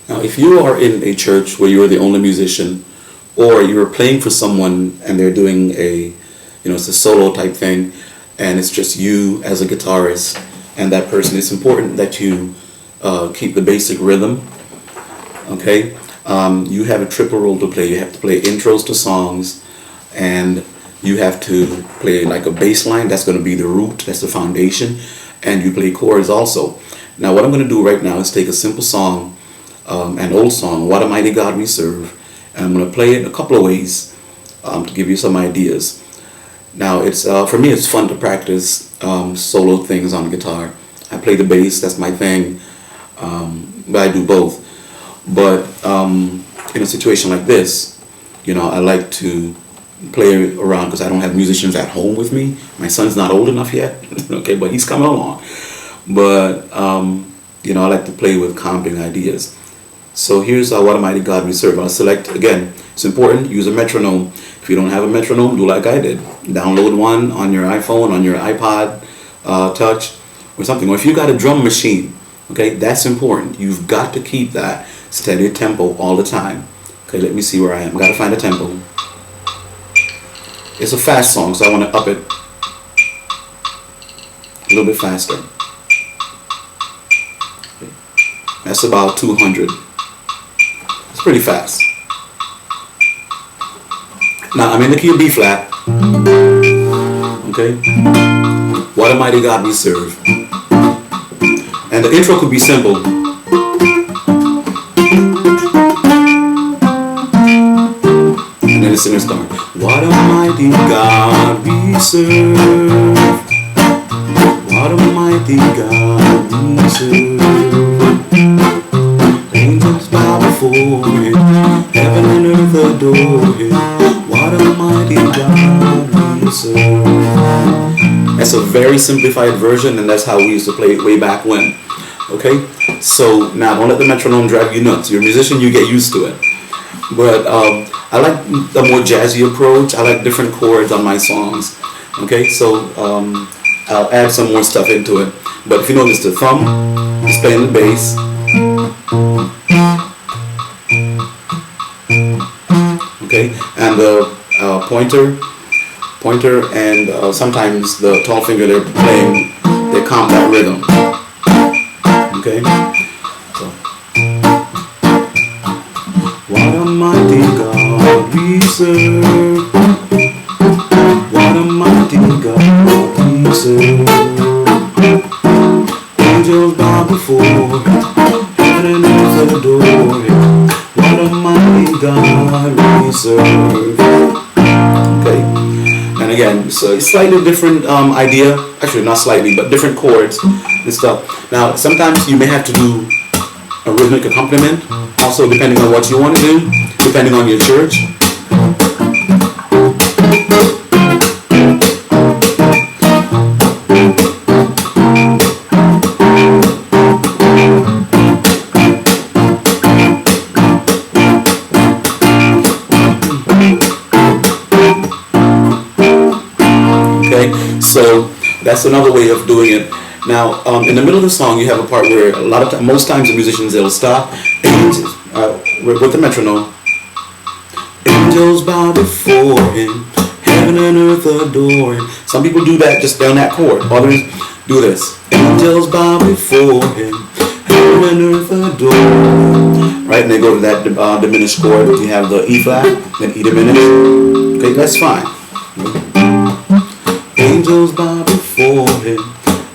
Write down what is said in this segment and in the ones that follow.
Now, if you are in a church where you're the only musician, or you're playing for someone and they're doing it's a solo type thing, and it's just you as a guitarist and that person, it's important that you keep the basic rhythm. Okay, you have a triple role to play. You have to play intros to songs, and you have to play like a bass line. That's going to be the root. That's the foundation, and you play chords also. Now, what I'm going to do right now is take a simple song, an old song, "What a Mighty God We Serve," and I'm going to play it in a couple of ways to give you some ideas. Now, it's for me, it's fun to practice solo things on guitar. I play the bass. That's my thing, but I do both. But in a situation like this, I like to play around because I don't have musicians at home with me. My son's not old enough yet, okay, but he's coming along. But I like to play with comping ideas. So here's "What a Mighty God We Serve." I'll select again. It's important. Use a metronome. If you don't have a metronome, do like I did. Download one on your iPhone, on your iPod Touch, or something. Or if you got a drum machine, okay, that's important. You've got to keep that steady tempo all the time. Okay, let me see where I am. Got to find a tempo. It's a fast song, so I want to up it a little bit faster. Okay. That's about 200. It's pretty fast. Now I'm in the key of B flat. Okay. "What a Mighty God We Serve." And the intro could be simple. And then the singer start. "What a mighty God we serve. What a mighty God we serve. Angels bow before him. Heaven and earth adore him. What a mighty God we serve." That's a very simplified version, and that's how we used to play it way back when. Okay? So now don't let the metronome drive you nuts. You're a musician, you get used to it. But I like a more jazzy approach. I like different chords on my songs. Okay? So I'll add some more stuff into it. But if you notice, the thumb is playing the bass. Okay? And the pointer and sometimes the tall finger, they comp that rhythm. Okay? So, "What a mighty God we serve. What a mighty God we serve. Angels bow before him. Heaven and earth adore him. What a mighty God we serve." Okay? And again, so it's slightly different idea. Actually, not slightly, but different chords and stuff. Now, sometimes you may have to do a rhythmic accompaniment, also depending on what you want to do, depending on your church. Okay, so that's another way of doing it. Now, in the middle of the song, you have a part where most times the musicians, they'll stop with the metronome. "Angels bow before him, heaven and earth adore him." Some people do that just down that chord. Others do this. "Angels bow before him, heaven and earth adore him." Right, and they go to that diminished chord. You have the E flat, then E diminished. Okay, that's fine. "Angels bow before him,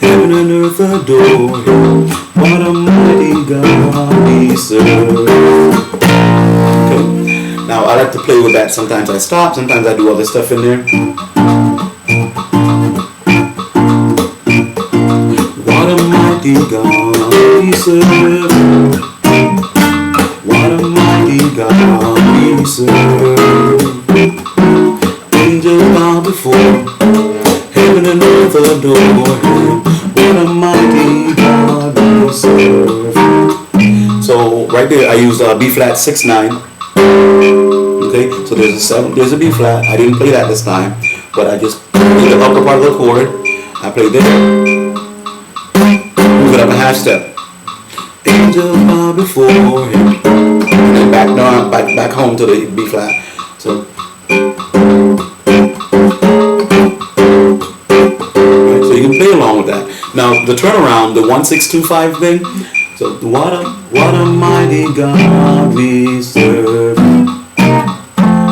heaven and earth adore him. What a mighty God we serve." Okay. Now I like to play with that. Sometimes I stop, sometimes I do other stuff in there. What a mighty God we serve. What a mighty God we serve. Angels bow before him, heaven and earth adore him. What a mighty God we serve. So right there I used B flat 6/9. Okay, so there's a 7, there's a B flat. I didn't play that this time, but I just played the upper part of the chord. I played there. Move it up a half step. Angels bow before him, back home to the B flat. So, right, so you can play along with that. Now the turnaround, the 1-6-2-5 thing. So what a mighty God we serve.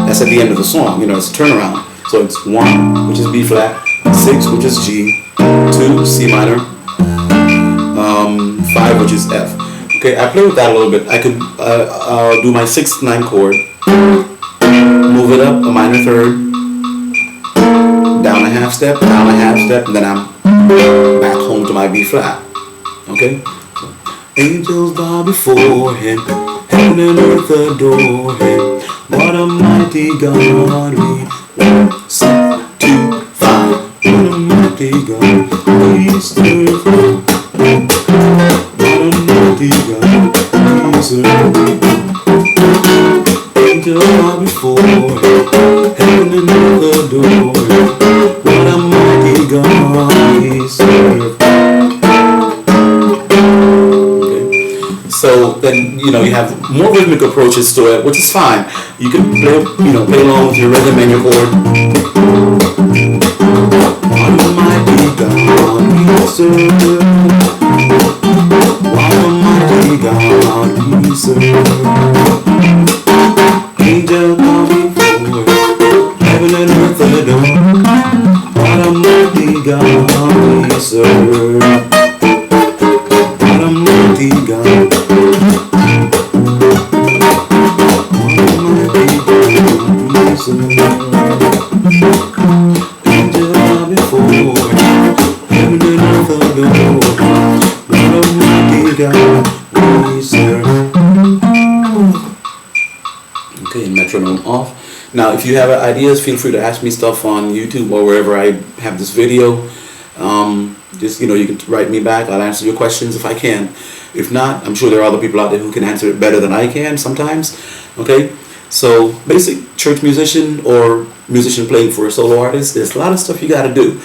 That's at the end of the song. It's a turnaround. So it's 1, which is B flat, 6, which is G, 2, C minor, 5, which is F. Okay, I play with that a little bit. I could do my 6th 9 chord, move it up a minor third, down a half step, and then I'm back home to my B flat. Okay? Angels bow before him, heaven and earth adore him. What a mighty God we 1, 6, 2, 5. What a mighty God we serve. What a mighty God we serve. Angels bow before him, heaven and earth adore him. What a mighty God we serve. So then, you have more rhythmic approaches to it, which is fine. You can play along with your rhythm and your chord. What a mighty God we serve. What a mighty God we serve. Angel bow before, heaven and earth adore. What a mighty God we serve. What a mighty God. Okay, metronome off. Now, if you have ideas, feel free to ask me stuff on YouTube or wherever I have this video. Just, you can write me back. I'll answer your questions if I can. If not, I'm sure there are other people out there who can answer it better than I can sometimes. Okay, so basic church musician or musician playing for a solo artist, there's a lot of stuff you got to do.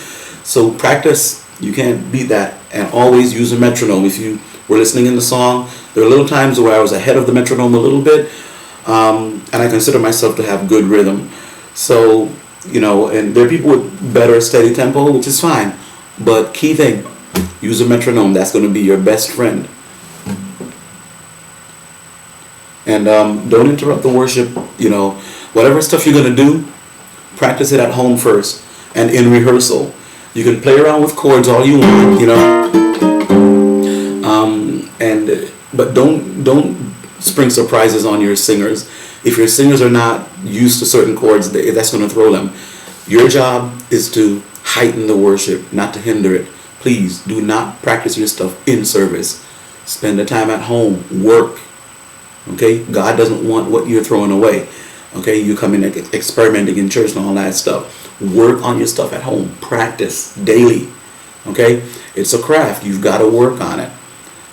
So practice. You can't beat that. And always use a metronome. If you were listening in the song, there are little times where I was ahead of the metronome a little bit. And I consider myself to have good rhythm. So, and there are people with better steady tempo, which is fine. But key thing, use a metronome. That's going to be your best friend. And don't interrupt the worship. Whatever stuff you're going to do, practice it at home first and in rehearsal. You can play around with chords all you want, but don't spring surprises on your singers. If your singers are not used to certain chords, that's going to throw them. Your job is to heighten the worship, not to hinder it. Please do not practice your stuff in service. Spend the time at home. Work. Okay? God doesn't want what you're throwing away. Okay? You come in experimenting in church and all that stuff. Work on your stuff at home. Practice daily. Okay? It's a craft. You've got to work on it.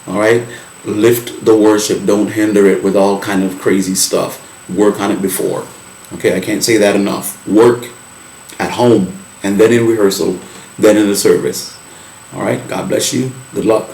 All right? Lift the worship. Don't hinder it with all kind of crazy stuff. Work on it before. Okay? I can't say that enough. Work at home and then in rehearsal, then in the service. All right? God bless you. Good luck.